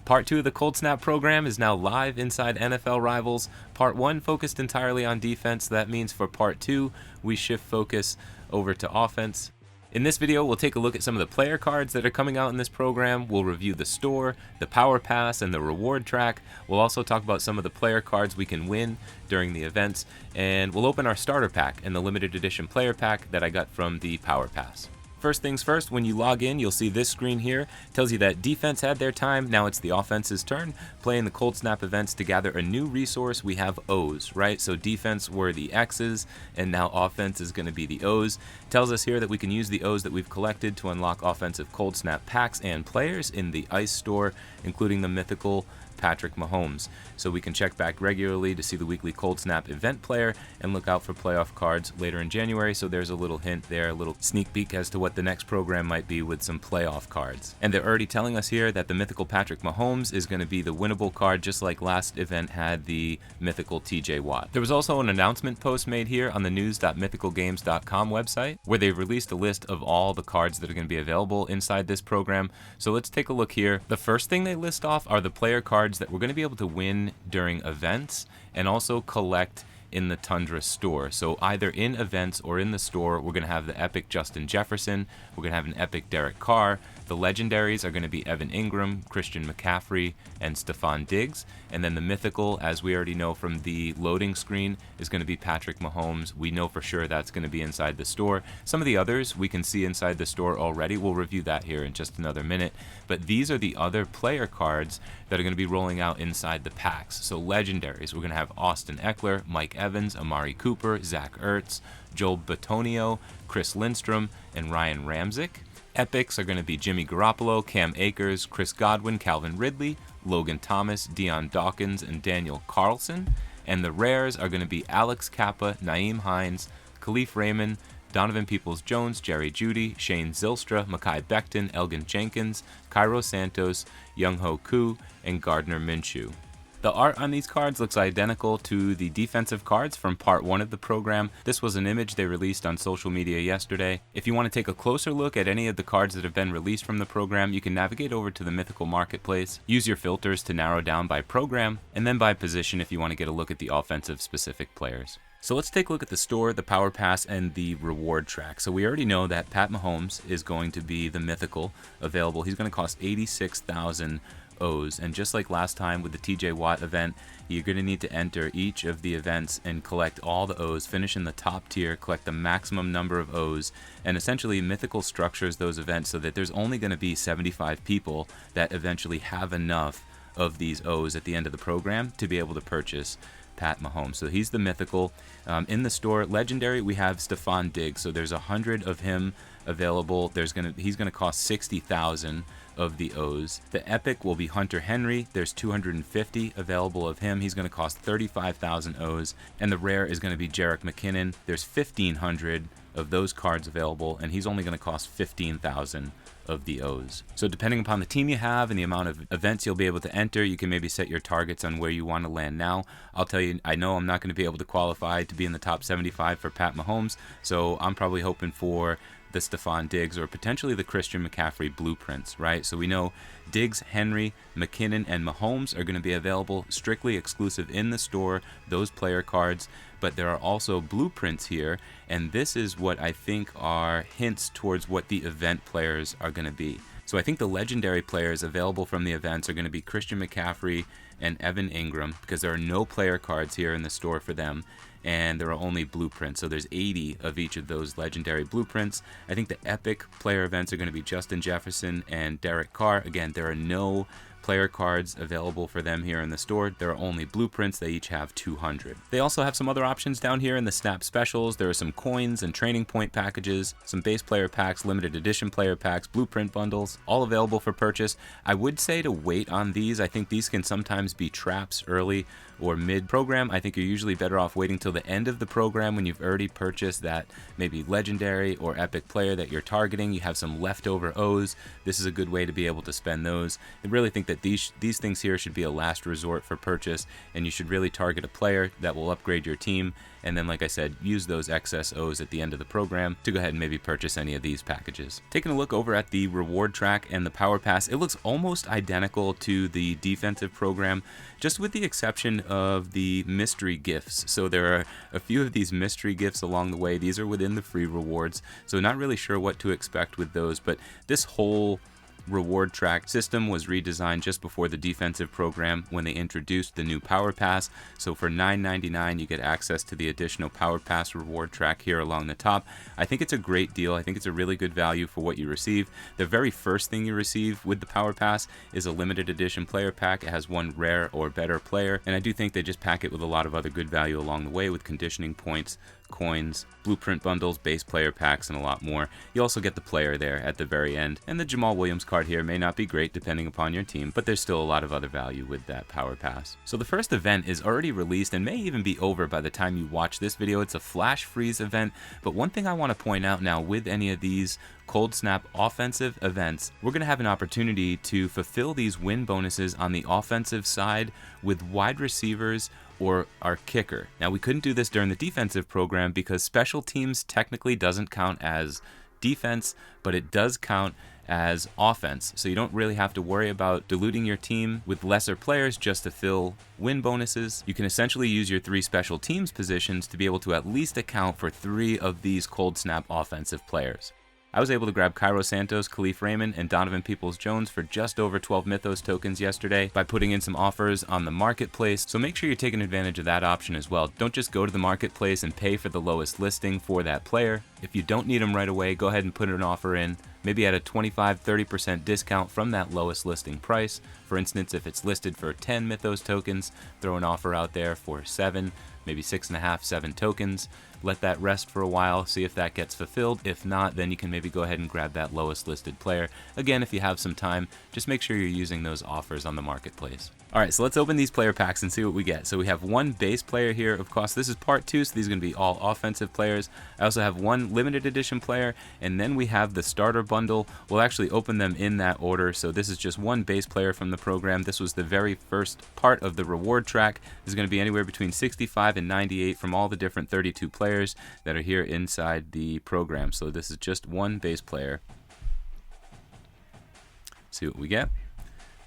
Part 2 of the Cold Snap program is now live inside NFL Rivals. Part 1 focused entirely on defense. That means for Part 2, we shift focus over to offense. In this video, we'll take a look at some of the player cards that are coming out in this program. We'll review the store, the power pass, and the reward track. We'll also talk about some of the player cards we can win during the events. And we'll open our starter pack and the limited edition player pack that I got from the power pass. First things first, when you log in, you'll see this screen here. It tells you that defense had their time. Now it's the offense's turn. Playing the Cold Snap events to gather a new resource, we have O's, right? So defense were the X's, and now offense is going to be the O's. It tells us here that we can use the O's that we've collected to unlock offensive Cold Snap packs and players in the Ice store, including the mythical Patrick Mahomes. So we can check back regularly to see the weekly Cold Snap event player and look out for playoff cards later in January. So there's a little hint there, a little sneak peek as to what the next program might be with some playoff cards. And they're already telling us here that the mythical Patrick Mahomes is going to be the winnable card, just like last event had the mythical TJ Watt. There was also an announcement post made here on the news.mythicalgames.com website where they've released a list of all the cards that are going to be available inside this program. So let's take a look here. The first thing they list off are the player cards that we're going to be able to win during events and also collect in the Tundra store. So either in events or in the store, we're going to have the epic Justin Jefferson, we're going to have an epic Derek Carr. The legendaries are going to be Evan Ingram, Christian McCaffrey, and Stephon Diggs. And then the mythical, as we already know from the loading screen, is going to be Patrick Mahomes. We know for sure that's going to be inside the store. Some of the others we can see inside the store already. We'll review that here in just another minute. But these are the other player cards that are going to be rolling out inside the packs. So legendaries, we're going to have Austin Eckler, Mike Evans, Amari Cooper, Zach Ertz, Joel Bitonio, Chris Lindstrom, and Ryan Ramczyk. Epics are going to be Jimmy Garoppolo, Cam Akers, Chris Godwin, Calvin Ridley, Logan Thomas, Deion Dawkins, and Daniel Carlson. And the rares are going to be Alex Kappa, Naeem Hines, Khalif Raymond, Donovan Peoples-Jones, Jerry Jeudy, Shane Zylstra, Mekhi Becton, Elgin Jenkins, Cairo Santos, Younghoe Koo, and Gardner Minshew. The art on these cards looks identical to the defensive cards from part 1 of the program. This was an image they released on social media yesterday. If you want to take a closer look at any of the cards that have been released from the program, you can navigate over to the Mythical Marketplace, use your filters to narrow down by program, and then by position if you want to get a look at the offensive specific players. So let's take a look at the store, the power pass, and the reward track. So we already know that Pat Mahomes is going to be the mythical available. He's going to cost 86,000 O's, and just like last time with the TJ Watt event, you're going to need to enter each of the events and collect all the O's, finish in the top tier, collect the maximum number of O's, and essentially Mythical structures those events so that there's only going to be 75 people that eventually have enough of these O's at the end of the program to be able to purchase Pat Mahomes. So he's the mythical. In the store, legendary, we have Stephon Diggs. So there's 100 of him available. He's gonna cost 60,000 of the O's. The epic will be Hunter Henry. There's 250 available of him. He's gonna cost 35,000 O's. And the rare is gonna be Jerick McKinnon. There's 1,500 of those cards available, and he's only gonna cost 15,000 of the O's. So depending upon the team you have and the amount of events you'll be able to enter, you can maybe set your targets on where you want to land now. I'll tell you, I know I'm not going to be able to qualify to be in the top 75 for Pat Mahomes, so I'm probably hoping for the Stephon Diggs or potentially the Christian McCaffrey blueprints, right? So we know Diggs, Henry, McKinnon, and Mahomes are going to be available strictly exclusive in the store, those player cards, but there are also blueprints here, and this is what I think are hints towards what the event players are going to be. So I think the legendary players available from the events are going to be Christian McCaffrey and Evan Ingram, because there are no player cards here in the store for them, and there are only blueprints. So there's 80 of each of those legendary blueprints. I think the epic player events are going to be Justin Jefferson and Derek Carr. Again, there are no player cards available for them here in the store. There are only blueprints. They each have 200. They also have some other options down here in the Snap Specials. There are some coins and training point packages, some base player packs, limited edition player packs, blueprint bundles, all available for purchase. I would say to wait on these. I think these can sometimes be traps early or mid-program. I think you're usually better off waiting till the end of the program when you've already purchased that maybe legendary or epic player that you're targeting. You have some leftover O's. This is a good way to be able to spend those. I really think that these things here should be a last resort for purchase, and you should really target a player that will upgrade your team, and then, like I said, use those excess O's at the end of the program to go ahead and maybe purchase any of these packages. Taking a look over at the reward track and the power pass, it looks almost identical to the defensive program, just with the exception of the mystery gifts. So there are a few of these mystery gifts along the way. These are within the free rewards, so not really sure what to expect with those, but this whole reward track system was redesigned just before the defensive program when they introduced the new power pass. So for $9.99 you get access to the additional power pass reward track here along the top. I think it's a great deal. I think it's a really good value for what you receive. The very first thing you receive with the power pass is a limited edition player pack. It has one rare or better player, and I do think they just pack it with a lot of other good value along the way with conditioning points, coins, blueprint bundles, base player packs, and a lot more. You also get the player there at the very end, and the Jamal Williams card here may not be great depending upon your team, but there's still a lot of other value with that power pass. So the first event is already released and may even be over by the time you watch this video. It's a flash freeze event, but one thing I want to point out now with any of these Cold Snap offensive events, we're going to have an opportunity to fulfill these win bonuses on the offensive side with wide receivers or our kicker. Now, we couldn't do this during the defensive program because special teams technically doesn't count as defense, but it does count as offense. So you don't really have to worry about diluting your team with lesser players just to fill win bonuses. You can essentially use your 3 special teams positions to be able to at least account for 3 of these Cold Snap offensive players. I was able to grab Cairo Santos, Khalif Raymond, and Donovan Peoples-Jones for just over 12 Mythos tokens yesterday by putting in some offers on the marketplace, so make sure you're taking advantage of that option as well. Don't just go to the marketplace and pay for the lowest listing for that player. If you don't need them right away, go ahead and put an offer in, maybe at a 25-30% discount from that lowest listing price. For instance, if it's listed for 10 Mythos tokens, throw an offer out there for 7, maybe 6.5, 7 tokens. Let that rest for a while, see if that gets fulfilled. If not, then you can maybe go ahead and grab that lowest listed player. Again, if you have some time, just make sure you're using those offers on the marketplace. Alright, so let's open these player packs and see what we get. So we have one base player here. Of course, this is part 2, so these are going to be all offensive players. I also have one limited edition player, and then we have the starter bundle. We'll actually open them in that order. So this is just one base player from the program. This was the very first part of the reward track. This is going to be anywhere between 65 and 98 from all the different 32 players that are here inside the program. So this is just one base player. See what we get.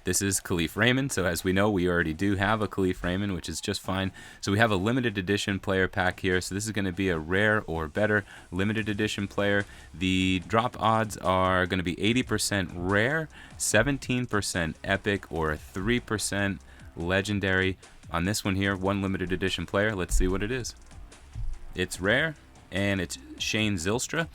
This is Khalif Raymond, so as we know, we already do have a Khalif Raymond, which is just fine. So we have a limited edition player pack here, so this is going to be a rare or better limited edition player. The drop odds are going to be 80% rare, 17% epic, or 3% legendary. On this one here, one limited edition player, let's see what it is. It's rare, and it's Shane Zylstra.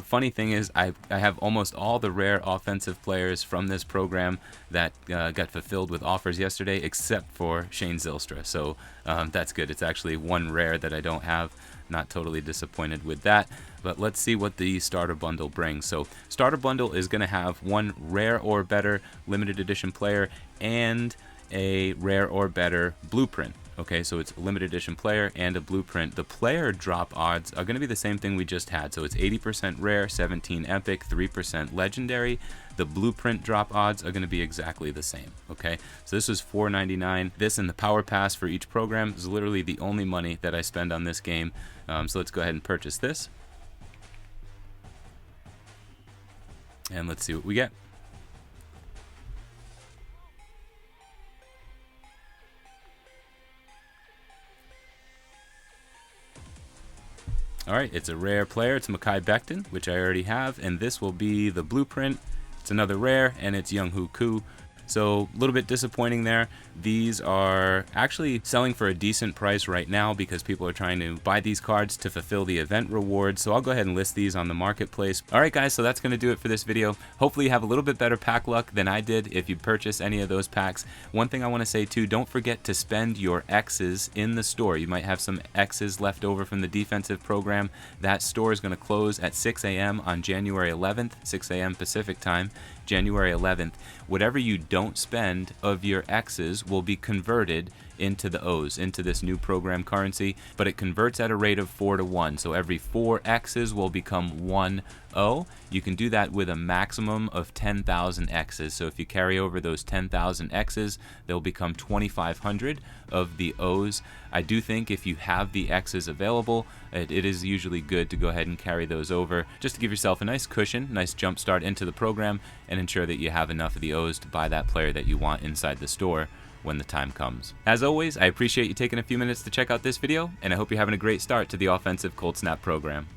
Funny thing is, I have almost all the rare offensive players from this program that got fulfilled with offers yesterday, except for Shane Zylstra. So that's good. It's actually one rare that I don't have. Not totally disappointed with that. But let's see what the starter bundle brings. So starter bundle is going to have one rare or better limited edition player and a rare or better blueprint. Okay, so it's a limited edition player and a blueprint. The player drop odds are going to be the same thing we just had. So it's 80% rare, 17 epic, 3% legendary. The blueprint drop odds are going to be exactly the same. Okay, so this was $4.99. This and the power pass for each program is literally the only money that I spend on this game. So let's go ahead and purchase this. And let's see what we get. Alright, it's a rare player. It's Mekhi Becton, which I already have, and this will be the blueprint. It's another rare, and it's Younghoe Koo. So a little bit disappointing there. These are actually selling for a decent price right now because people are trying to buy these cards to fulfill the event rewards. So I'll go ahead and list these on the marketplace. Alright guys, so that's going to do it for this video. Hopefully you have a little bit better pack luck than I did if you purchase any of those packs. One thing I want to say too, don't forget to spend your X's in the store. You might have some X's left over from the defensive program. That store is going to close at 6 a.m. on January 11th, 6 a.m. Pacific time. January 11th. Whatever you don't spend of your X's will be converted into the O's, into this new program currency, but it converts at a rate of 4 to 1. So every 4 X's will become 1 O. You can do that with a maximum of 10,000 X's. So if you carry over those 10,000 X's, they'll become 2,500 of the O's. I do think if you have the X's available, it is usually good to go ahead and carry those over just to give yourself a nice cushion, nice jump start into the program, and ensure that you have enough of the O's to buy that player that you want inside the store when the time comes. As always, I appreciate you taking a few minutes to check out this video, and I hope you're having a great start to the offensive Cold Snap program.